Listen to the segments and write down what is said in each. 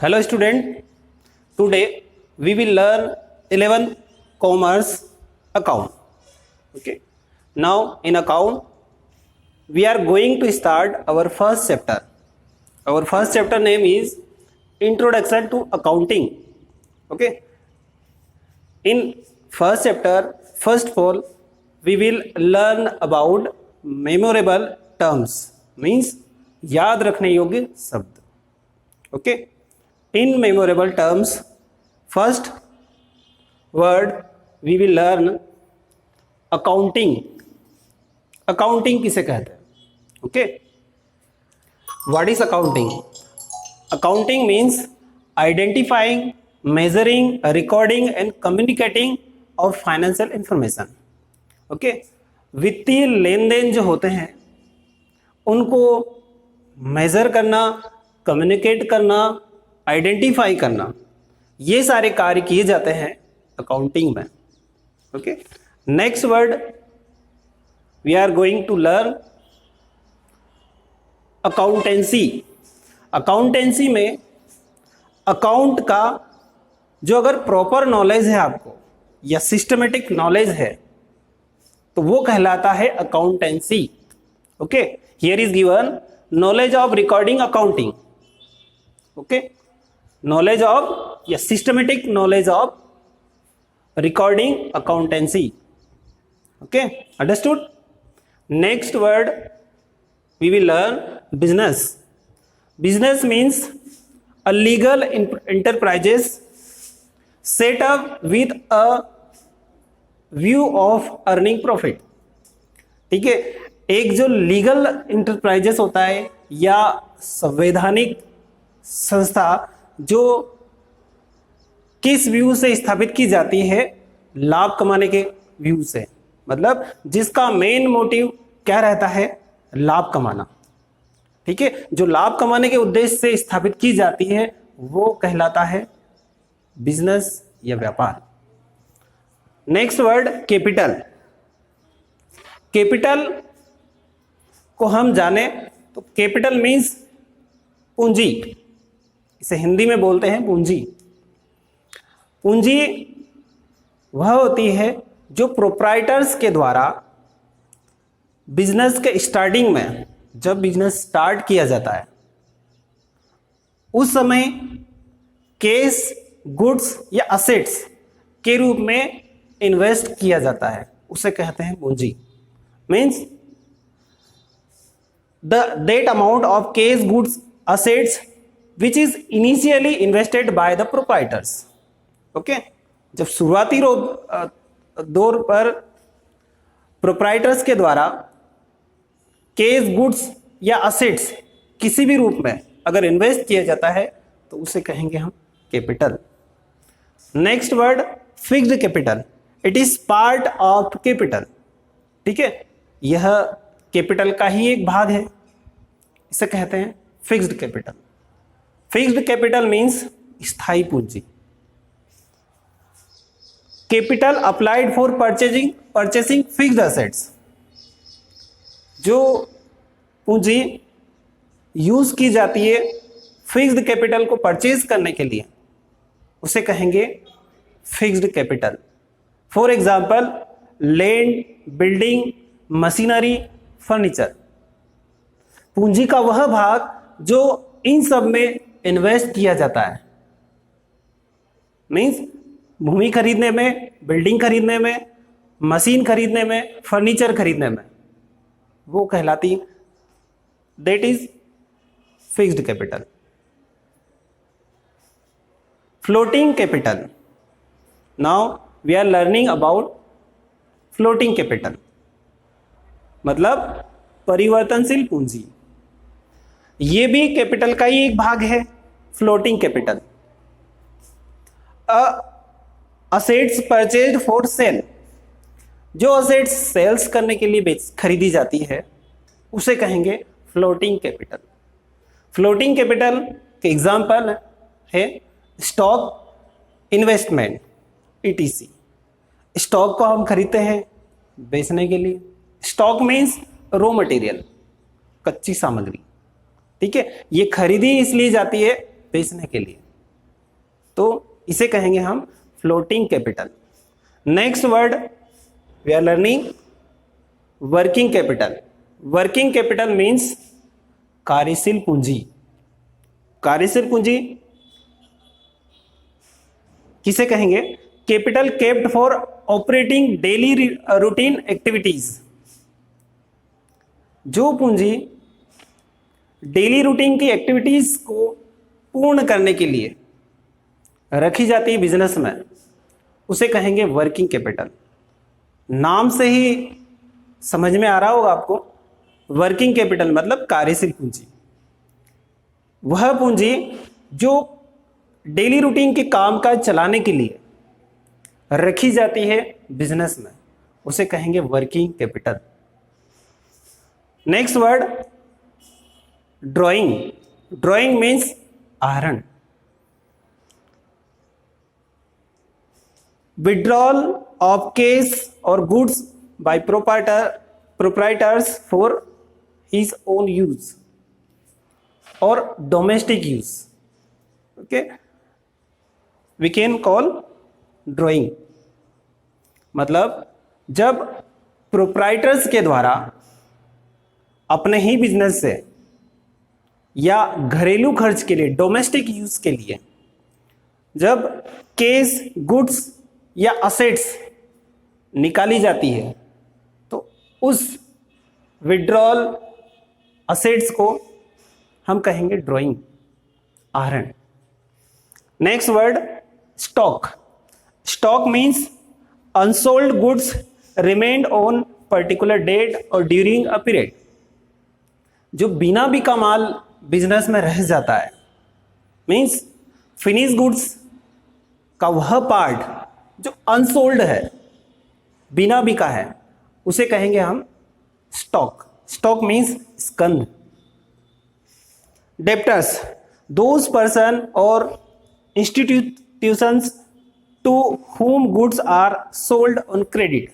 Hello student, today we will learn 11 commerce account. Okay. Now in account we are going to start our first chapter. Our first chapter name is Introduction to Accounting. Okay. In first chapter, first of all we will learn about memorable terms, means याद रखने योग्य शब्द. Okay. In memorable terms, first word we will learn accounting. Accounting किसे कहते हैं? Okay. What is accounting? Accounting means identifying, measuring, recording and communicating of financial information. Okay. वित्तीय लेन then जो होते हैं उनको मेजर करना, कम्युनिकेट करना, आइडेंटिफाई करना, ये सारे कार्य किए जाते हैं अकाउंटिंग में. Okay. Next word we are going to learn accountancy. Accountancy में अकाउंट का जो अगर प्रॉपर नॉलेज है आपको या सिस्टमेटिक नॉलेज है तो वो कहलाता है accountancy. Okay. Here is given knowledge of recording accounting. Okay. knowledge of या systematic knowledge of recording accountancy. Okay, understood? Next word we will learn business. Business means a legal enterprises set up with a view of earning profit. ठीक है. एक जो legal enterprises होता है या संवैधानिक संस्था जो किस व्यू से स्थापित की जाती है? लाभ कमाने के व्यू से. मतलब जिसका मेन मोटिव क्या रहता है? लाभ कमाना. ठीक है. जो लाभ कमाने के उद्देश्य से स्थापित की जाती है वो कहलाता है बिजनेस या व्यापार. Next word capital. कैपिटल को हम जाने तो कैपिटल मीन्स पूंजी. इसे हिंदी में बोलते हैं पूंजी. पूंजी वह होती है जो प्रोप्राइटर्स के द्वारा बिजनेस के स्टार्टिंग में, जब बिजनेस स्टार्ट किया जाता है उस समय कैश, गुड्स या असेट्स के रूप में इन्वेस्ट किया जाता है, उसे कहते हैं पूंजी. Means that amount of cash, goods, assets which is initially invested by the proprietors. Okay. जब शुरुआती दौर पर प्रोप्राइटर्स के द्वारा केस, गुड्स या असेट्स किसी भी रूप में अगर इन्वेस्ट किया जाता है तो उसे कहेंगे हम capital. Next word fixed capital. It is part of capital. ठीक है. यह कैपिटल का ही एक भाग है, इसे कहते हैं fixed capital. Fixed capital means स्थायी पूंजी. Capital applied for purchasing fixed assets. जो पूंजी यूज की जाती है फिक्स्ड कैपिटल को परचेज करने के लिए उसे कहेंगे fixed capital. For example land, building, machinery, furniture. पूंजी का वह भाग जो इन सब में इन्वेस्ट किया जाता है. मींस भूमि खरीदने में, बिल्डिंग खरीदने में, मशीन खरीदने में, फर्नीचर खरीदने में, वो कहलाती, that is fixed capital. Floating capital. Now we are learning about floating capital. मतलब परिवर्तनशील पूंजी. ये भी कैपिटल का ही एक भाग है. Floating capital. Assets purchased for sale. जो असेट्स सेल्स करने के लिए खरीदी जाती है उसे कहेंगे फ्लोटिंग कैपिटल. फ्लोटिंग कैपिटल के एग्जांपल है स्टॉक, इन्वेस्टमेंट, ईटीसी. स्टॉक को हम खरीदते हैं बेचने के लिए. स्टॉक मीन्स रॉ मटेरियल, कच्ची सामग्री. ठीक है. ये खरीदी इसलिए जाती है बेचने के लिए. तो इसे कहेंगे हम floating capital. Next word we are learning working capital. Working capital means कार्यशील पूंजी। कार्यशील पूंजी किसे कहेंगे? Capital kept for operating daily routine activities. जो पूंजी डेली रूटीन की एक्टिविटीज को पूर्ण करने के लिए रखी जाती है बिजनेस में, उसे कहेंगे वर्किंग कैपिटल। नाम से ही समझ में आ रहा होगा आपको, वर्किंग कैपिटल मतलब कार्यशील पूंजी। वह पूंजी जो डेली रूटीन के कामकाज चलाने के लिए रखी जाती है बिजनेस में, उसे कहेंगे working capital. Next word drawing. Drawing means आहरण। विड्रॉल ऑफ कैश और goods by proprietors for his own use और domestic use, okay, we can call drawing. मतलब जब प्रोप्राइटर्स के द्वारा अपने ही बिजनेस से या घरेलू खर्च के लिए, डोमेस्टिक यूज के लिए, जब कैश, गुड्स या असेट्स निकाली जाती है, तो उस विड्रॉल असेट्स को हम कहेंगे ड्राइंग, आहरण। Next word stock. Stock means unsold goods remained on particular date और ड्यूरिंग अ पीरियड। जो बिना बिका माल बिजनेस में रह जाता है, मीन्स फिनिश गुड्स का वह पार्ट जो अनसोल्ड है, बिना बिका है, उसे कहेंगे हम स्टॉक। स्टॉक मीन्स स्कंद। डेप्टर्स, दोज पर्सन और institutions to whom goods are sold on credit।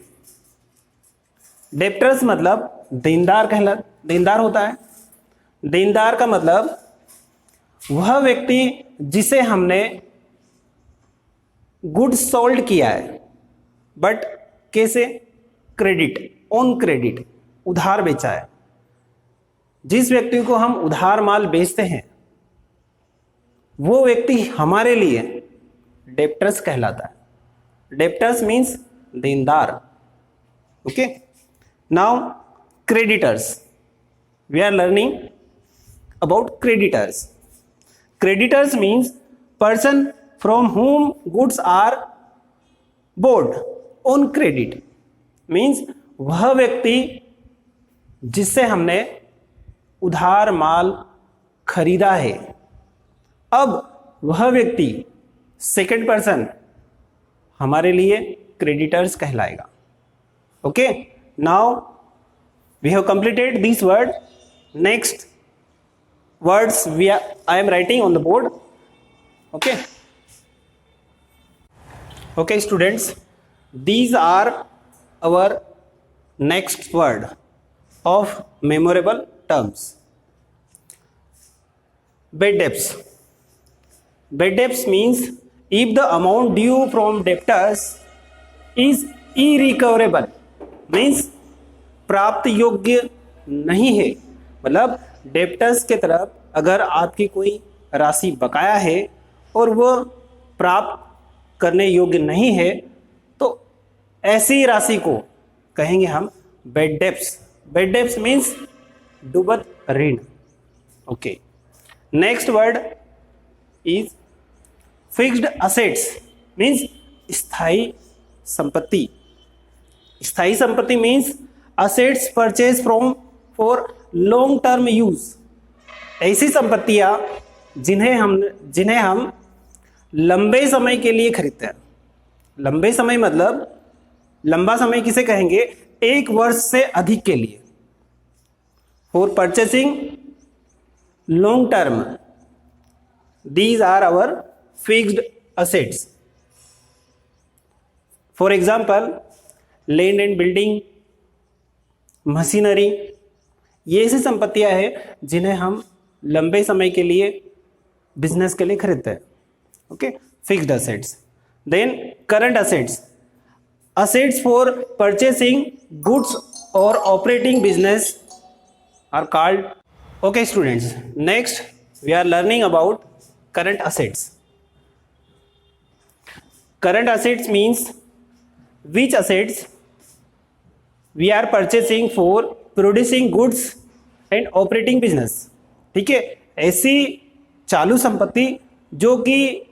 Debtors मतलब देनदार होता है। देनदार का मतलब वह व्यक्ति जिसे हमने गुड्स सोल्ड किया है, बट कैसे? क्रेडिट, ऑन क्रेडिट, उधार बेचा है। जिस व्यक्ति को हम उधार माल बेचते हैं, वो व्यक्ति हमारे लिए डेप्टर्स कहलाता है। डेप्टर्स मीन्स देनदार, okay. Now creditors, we are learning about creditors. Creditors means person from whom goods are bought on credit. Means वह व्यक्ति जिससे हमने उधार माल खरीदा है, अब वह व्यक्ति सेकेंड पर्सन हमारे लिए क्रेडिटर्स कहलाएगा, okay. Now we have completed this word. Next words I am writing on the board, okay. Okay students, these are our next word of memorable terms. Bad debts. Bad debts means if the amount due from debtors is irrecoverable, means प्राप्त योग्य नहीं है। मतलब debtors के तरफ अगर आपकी कोई राशि बकाया है और वह प्राप्त करने योग्य नहीं है, तो ऐसी राशि को कहेंगे हम bad debts. Bad debts means डूबत ऋण, okay. Next word is fixed assets, means स्थायी संपत्ति। स्थायी संपत्ति means assets purchase from for long term use. ऐसी संपत्तियां जिन्हें हम लंबे समय के लिए खरीदते हैं। लंबे समय मतलब लंबा समय किसे कहेंगे? 1 वर्ष से अधिक के लिए। For purchasing long term, these are our fixed assets. For example land and building, machinery, ये ऐसी संपत्तियां हैं जिन्हें हम लंबे समय के लिए बिजनेस के लिए खरीदते हैं। Okay, fixed assets. Then current assets, assets for purchasing goods or operating business are called. Okay students, next we are learning about current assets. Current assets means which assets we are purchasing for producing goods and operating business. ठीक है, ऐसी चालू संपत्ति जो कि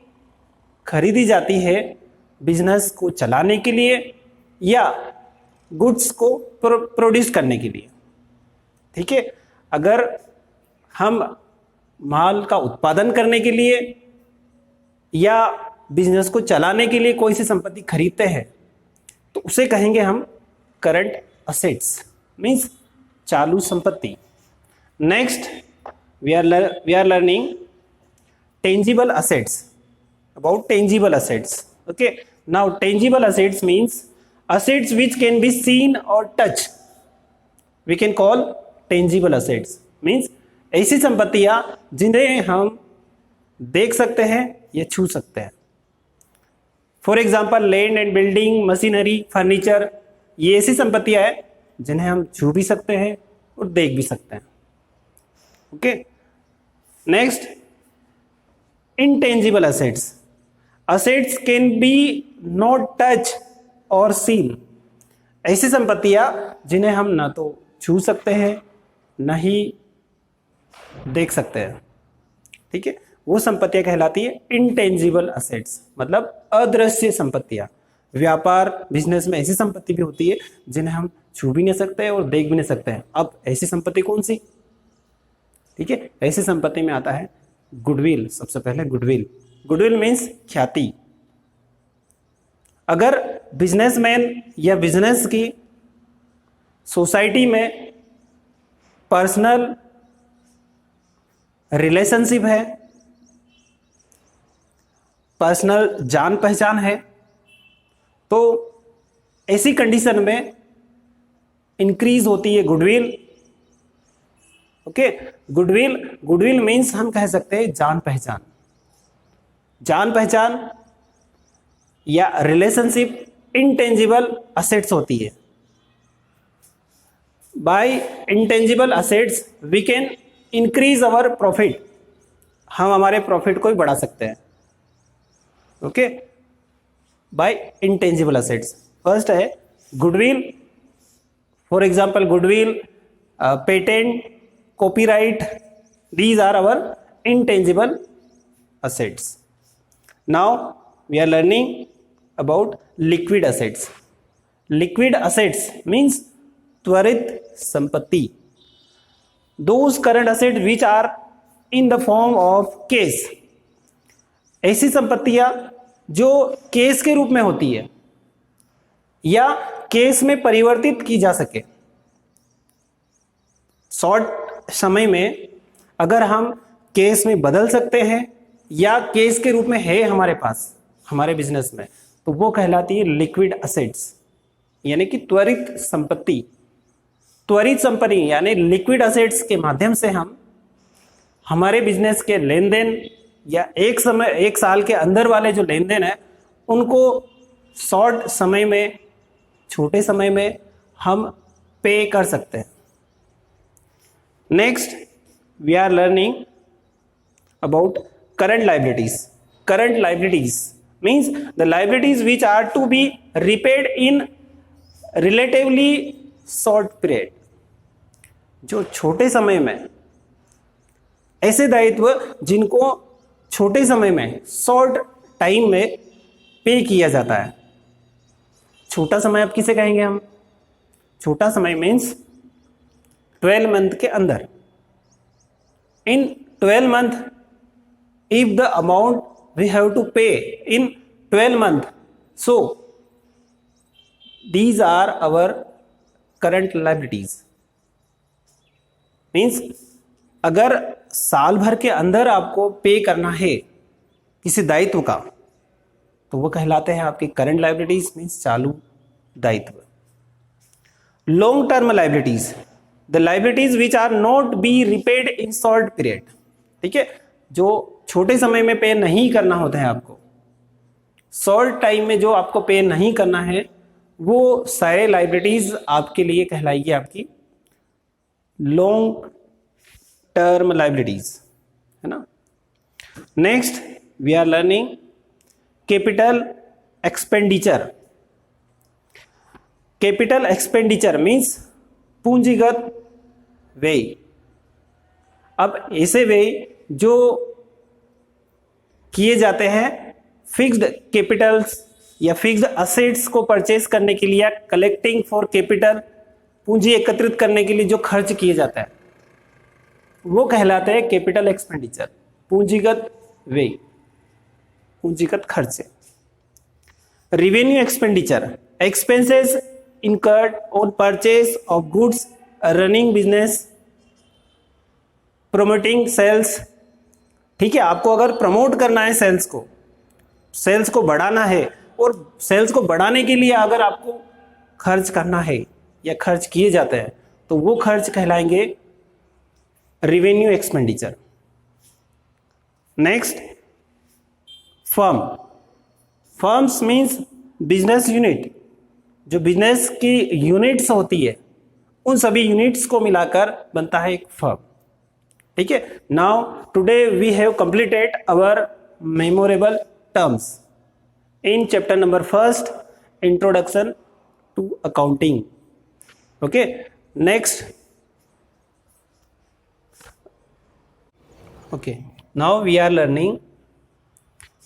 खरीदी जाती है बिजनेस को चलाने के लिए या गुड्स को प्रोड्यूस करने के लिए. ठीक है, अगर हम माल का उत्पादन करने के लिए या बिजनेस को चलाने के लिए कोई सी संपत्ति खरीदते हैं तो उसे कहेंगे हम करंट असेट्स, मीन्स चालू संपत्ति. Next we are learning tangible assets. about tangible assets. Okay, now tangible assets means assets which can be seen or touched, we can call tangible assets. means ऐसी संपत्तियां जिन्हें हम देख सकते हैं या छू सकते हैं. For example land and building, machinery, furniture, ये ऐसी संपत्तियां हैं जिन्हें हम छू भी सकते हैं और देख भी सकते हैं. Okay, next intangible assets. Assets can be not touch or seen. ऐसी संपत्तियां जिन्हें हम ना तो छू सकते हैं ना ही देख सकते हैं. ठीक है, वो संपत्तियां कहलाती है इंटेंजिबल असेट्स, मतलब अदृश्य संपत्तियां. व्यापार बिजनेस में ऐसी संपत्ति भी होती है जिन्हें हम छू भी नहीं सकते और देख भी नहीं सकते हैं. अब ऐसी संपत्ति कौन सी? ठीक है, ऐसी संपत्ति में आता है गुडविल. सबसे पहले गुडविल. गुडविल मीन्स ख्याति. अगर बिजनेसमैन या बिजनेस की सोसाइटी में पर्सनल रिलेशनशिप है, पर्सनल जान पहचान है, तो ऐसी कंडीशन में इंक्रीज होती है गुडविल. ओके, गुडविल मीन्स हम कह सकते हैं जान पहचान. जान पहचान या रिलेशनशिप इंटेंजिबल असेट्स होती है. By intangible assets we can increase our profit. हम हमारे प्रॉफिट को भी बढ़ा सकते हैं. Okay, by intangible assets. First है goodwill. For example goodwill, patent, copyright, these are our intangible assets. Now we are learning about liquid assets. Liquid assets means त्वरित संपत्ति. Those current assets which are in the form of cash. ऐसी संपत्तियां जो case के रूप में होती है या केस में परिवर्तित की जा सके. शॉर्ट समय में अगर हम केस में बदल सकते हैं या केस के रूप में है हमारे पास हमारे बिजनेस में, तो वो कहलाती है लिक्विड असेट्स, यानी कि त्वरित संपत्ति. त्वरित संपत्ति यानी लिक्विड असेट्स के माध्यम से हम हमारे बिजनेस के लेन देन या एक साल के अंदर वाले जो लेन देन है उनको शॉर्ट समय में, छोटे समय में हम पे कर सकते हैं. Next, we are learning about current liabilities. Current liabilities means the liabilities which are to be repaid in relatively short period. जो छोटे समय में, ऐसे दायित्व जिनको छोटे समय में, शॉर्ट टाइम में पे किया जाता है. छोटा समय अब किसे कहेंगे हम? छोटा समय मीन्स 12 मंथ के अंदर. इन 12 month if the amount we have to pay in 12 month, so these are our current liabilities. Means अगर साल भर के अंदर आपको पे करना है किसी दायित्व का तो वो कहलाते हैं आपकी करंट लाइबिलिटीज, मीन्स चालू दायित्व. Long term liabilities, the liabilities which are not be repaid in short period. ठीक है, जो छोटे समय में पे नहीं करना होता है आपको, शॉर्ट टाइम में जो आपको पे नहीं करना है, वो सारे लाइबिलिटीज आपके लिए कहलाएगी आपकी लॉन्ग टर्म लाइबिलिटीज, है ना। Next we are learning capital expenditure. Capital expenditure means पूंजीगत व्यय। अब ऐसे व्यय जो किए जाते हैं फिक्स्ड कैपिटल्स या फिक्स्ड असेट्स को परचेज करने के लिए, कलेक्टिंग फॉर कैपिटल, पूंजी एकत्रित करने के लिए जो खर्च किए जाता है वो कहलाते हैं कैपिटल एक्सपेंडिचर, पूंजीगत व्यय, पूंजीगत खर्च। Revenue expenditure, expenses incurred on purchase of goods, running business, promoting sales। ठीक है, आपको अगर प्रमोट करना है सेल्स को बढ़ाना है, और सेल्स को बढ़ाने के लिए अगर आपको खर्च करना है या खर्च किए जाते हैं तो वो खर्च कहलाएंगे revenue expenditure. Next firms means business unit. जो बिजनेस की यूनिट्स होती है उन सभी यूनिट्स को मिलाकर बनता है एक फर्म। ठीक है, now today we have completed our memorable terms in chapter number 1, introduction to accounting. Okay, next, okay, now we are learning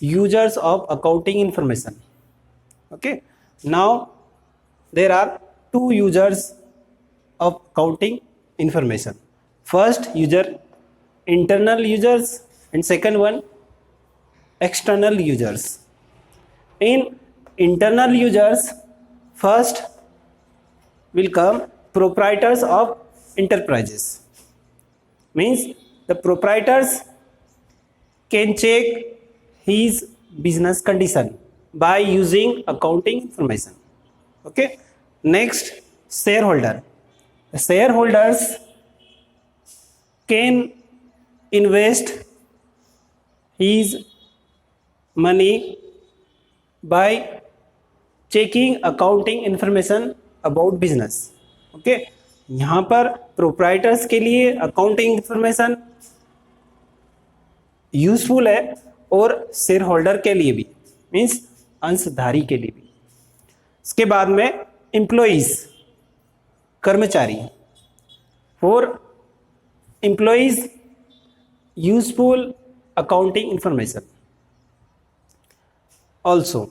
users of accounting information. Okay, now there are two users of accounting information. First user, internal users, and second one, external users. In internal users, first will come proprietors of enterprises. Means the proprietors can check his business condition by using accounting information. Okay, next, shareholder. The shareholders can invest his money by checking accounting information about business. Okay, यहाँ पर proprietors के लिए accounting information useful है और share holder के लिए भी, means अंशधारी के लिए भी। इसके बाद में एम्प्लॉइज, कर्मचारी। For employees useful accounting information also.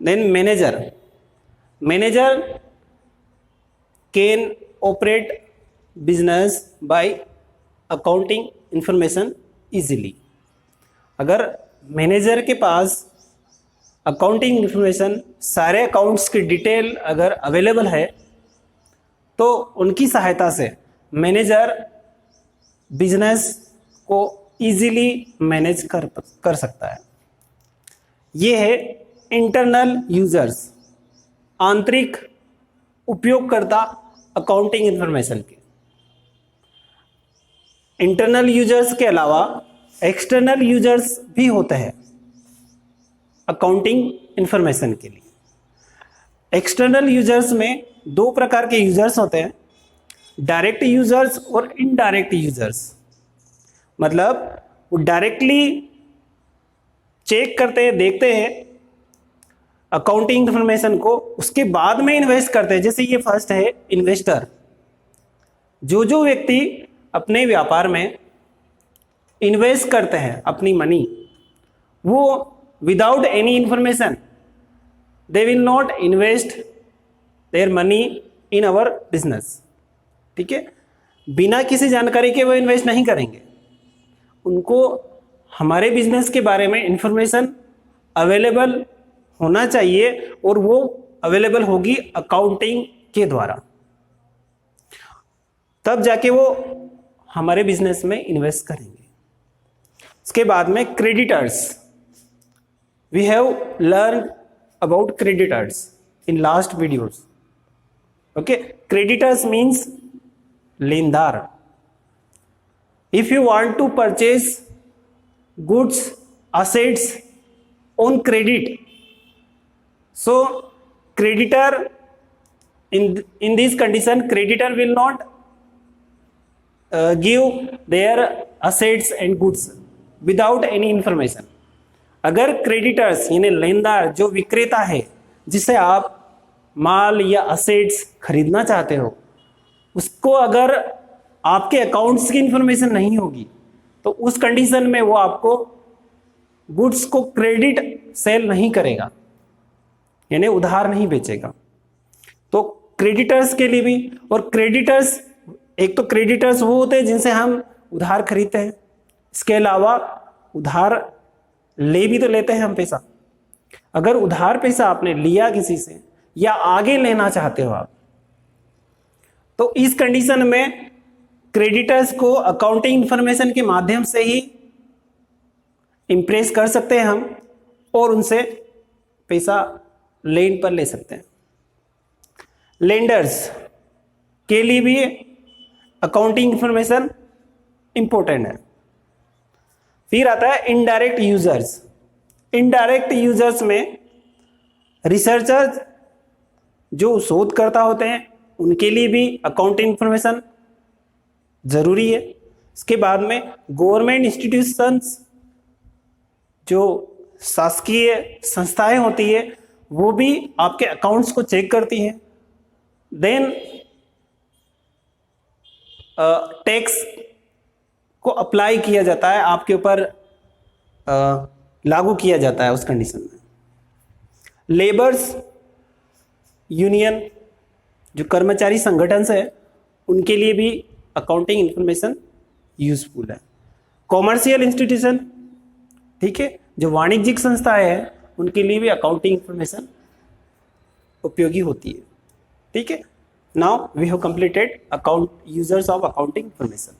Then manager can operate business by accounting information easily. अगर मैनेजर के पास अकाउंटिंग इंफॉर्मेशन, सारे अकाउंट्स की डिटेल अगर अवेलेबल है तो उनकी सहायता से मैनेजर बिजनेस को इजीली मैनेज कर सकता है। ये है इंटरनल यूजर्स, आंतरिक उपयोगकर्ता अकाउंटिंग इंफॉर्मेशन के। इंटरनल यूजर्स के अलावा एक्सटर्नल यूजर्स भी होते हैं अकाउंटिंग इंफॉर्मेशन के लिए। एक्सटर्नल यूजर्स में दो प्रकार के यूजर्स होते हैं, डायरेक्ट यूजर्स और इनडायरेक्ट यूजर्स। मतलब वो डायरेक्टली चेक करते हैं, देखते हैं अकाउंटिंग इंफॉर्मेशन को, उसके बाद में इन्वेस्ट करते हैं। जैसे ये फर्स्ट है इन्वेस्टर। जो व्यक्ति अपने व्यापार में इन्वेस्ट करते हैं अपनी मनी, वो without any information they will not invest their money in our business। ठीक है, बिना किसी जानकारी के वो इन्वेस्ट नहीं करेंगे। उनको हमारे बिजनेस के बारे में इंफॉर्मेशन अवेलेबल होना चाहिए और वो अवेलेबल होगी अकाउंटिंग के द्वारा, तब जाके वो हमारे बिजनेस में इन्वेस्ट करेंगे। इसके बाद में creditors. We have learned about creditors in last videos. Okay, creditors means लेनदार। If you want to purchase goods, assets on credit. So creditor, in this condition, creditor will not give their assets and goods without any information. अगर creditors यानी लेनदार, जो विक्रेता है जिसे आप माल या असेट्स खरीदना चाहते हो, उसको अगर आपके अकाउंट्स की इंफॉर्मेशन नहीं होगी तो उस कंडीशन में वो आपको गुड्स को क्रेडिट सेल नहीं करेगा, यानी उधार नहीं बेचेगा। तो क्रेडिटर्स के लिए भी, और क्रेडिटर्स, एक तो क्रेडिटर्स वो होते हैं जिनसे हम उधार खरीदते हैं, इसके अलावा उधार ले भी तो लेते हैं हम पैसा। अगर उधार पैसा आपने लिया किसी से या आगे लेना चाहते हो आप, तो इस कंडीशन में क्रेडिटर्स को अकाउंटिंग इंफॉर्मेशन के माध्यम से ही इंप्रेस कर सकते हैं हम और उनसे पैसा लेन पर ले सकते हैं। लेंडर्स के लिए भी अकाउंटिंग इंफॉर्मेशन इंपॉर्टेंट है। फिर आता है इनडायरेक्ट यूजर्स। इनडायरेक्ट यूजर्स में रिसर्चर्स, जो शोधकर्ता होते हैं, उनके लिए भी अकाउंटिंग इंफॉर्मेशन जरूरी है। इसके बाद में गवर्नमेंट इंस्टीट्यूशंस, जो शासकीय संस्थाएं होती है, वो भी आपके अकाउंट्स को चेक करती हैं। देन टैक्स को अप्लाई किया जाता है, आपके ऊपर लागू किया जाता है उस कंडीशन में। लेबर्स यूनियन, जो कर्मचारी संगठन है, उनके लिए भी अकाउंटिंग इंफॉर्मेशन यूजफुल है। कॉमर्शियल इंस्टीट्यूशन, ठीक है, जो वाणिज्यिक संस्थाएं हैं, उनके लिए भी अकाउंटिंग इंफॉर्मेशन उपयोगी होती है। ठीक है, now we have completed account users of accounting information.